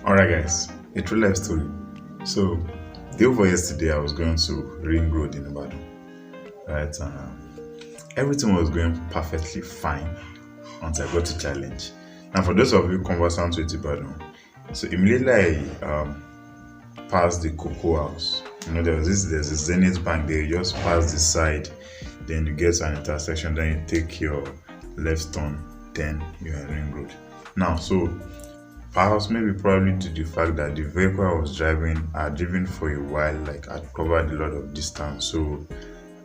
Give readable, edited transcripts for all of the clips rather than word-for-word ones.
Alright, guys, a true life story. So, day before yesterday, I was going to Ring Road in Ibadan, right? Everything was going perfectly fine until I got to challenge. Now, for those of you conversant with Ibadan, so immediately I passed the Cocoa House. There's a Zenith Bank there. You just pass the side, then you get to an intersection, then you take your left turn, then you're in Ring Road. Now, so perhaps maybe probably to the fact that the vehicle I was driving, I had driven for a while, like I'd covered a lot of distance. So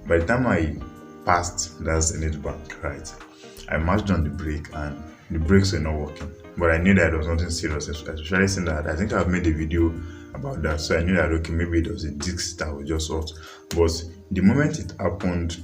by the time I passed that Zenith Bank, right, I matched on the brake and the brakes were not working. But I knew that it was nothing serious, especially since that I think I've made a video about that. So I knew that okay, maybe it was a disc that was just hot. But the moment it happened,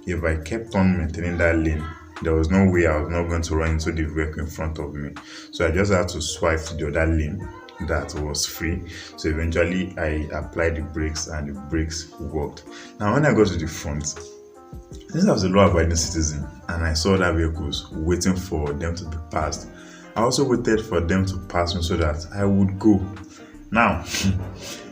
if I kept on maintaining that lane, there was no way I was not going to run into the vehicle in front of me. So I just had to swipe to the other lane that was free. So eventually I applied the brakes and the brakes worked. Now when I got to the front, since I was a law-abiding citizen and I saw other vehicles waiting for them to be passed, I also waited for them to pass me so that I would go. Now,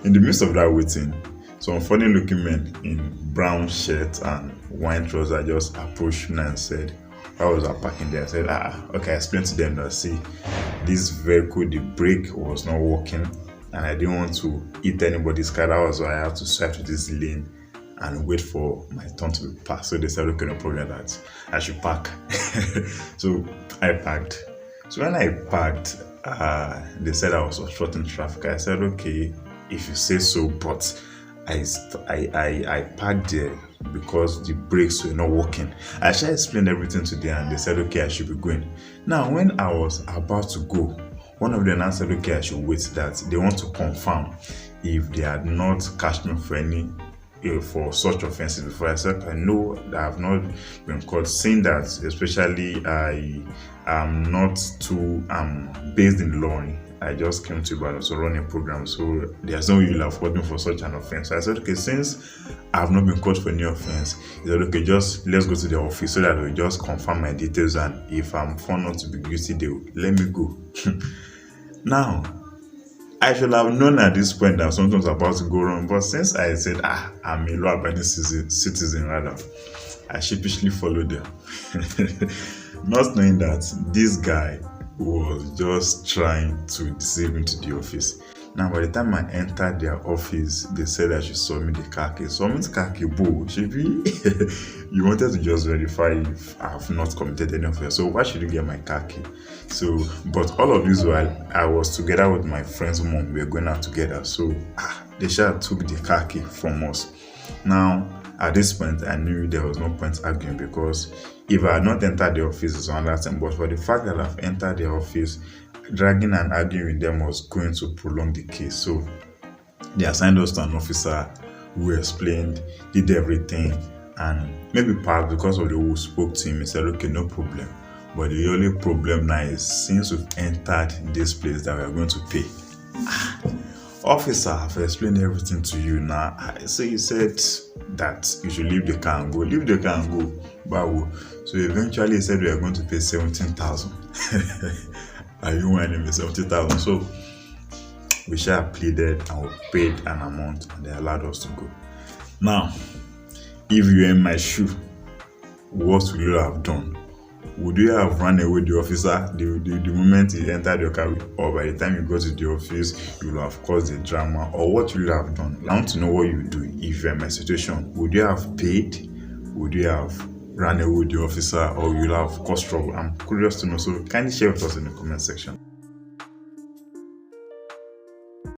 in the midst of that waiting, some funny looking men in brown shirts and white trousers just approached me and said, why was I parking there? I said, okay, I explained to them that, see, this vehicle, the brake was not working and I didn't want to hit anybody's car. That was why I had to swipe to this lane and wait for my turn to be passed. So they said, okay, no problem, that I should park. So I parked. So when I parked, they said I was obstructing traffic. I said, okay, if you say so, but I parked there because the brakes were not working. I actually explained everything to them and they said, okay, I should be going. Now, when I was about to go, one of them now said, okay, I should wait, that they want to confirm if they had not catched me for any for such offenses before. I said, I know that I have not been caught, saying that especially I am not too based in law. I just came to Ibadan to run a program, so there's no way you'll have caught me for such an offense. So I said, okay, since I have not been caught for any offense, he said, okay, just let's go to the office so that we just confirm my details, and if I'm found not to be guilty, they will let me go. Now, I should have known at this point that something was about to go wrong, but since I said, I'm a law-abiding citizen rather, I sheepishly followed them. Not knowing that this guy was just trying to deceive me to the office. Now, by the time I entered their office, they said I should submit the car key. Submit car key, boo. Should be you wanted to just verify if I have not committed any offense. So why should you get my car key? So, but all of this while I was together with my friend's mom, we were going out together. So they took the car key from us. Now, at this point, I knew there was no point arguing, because if I had not entered the office, it's another thing. But for the fact that I've entered the office, dragging and arguing with them was going to prolong the case. So they assigned us to an officer who explained, did everything, and maybe perhaps because of the way we spoke to him, he said, okay, no problem. But the only problem now is, since we've entered this place, that we are going to pay. Officer, I've explained everything to you now. So he said that you should leave the car and go. Leave the car and go. Bawo. So eventually he said we are going to pay 17,000. Are you whining me? 70,000. So we shall pleaded and we paid an amount and they allowed us to go. Now, if you were in my shoe, what would you have done? Would you have run away the officer the moment he entered your car, or by the time you go to the office, you will have caused a drama, or what would you have done? I want to know what you would do if you're in my situation. Would you have paid? Would you have run away with the officer, or you'll have caused trouble? I'm curious to know, so kindly share with us in the comment section.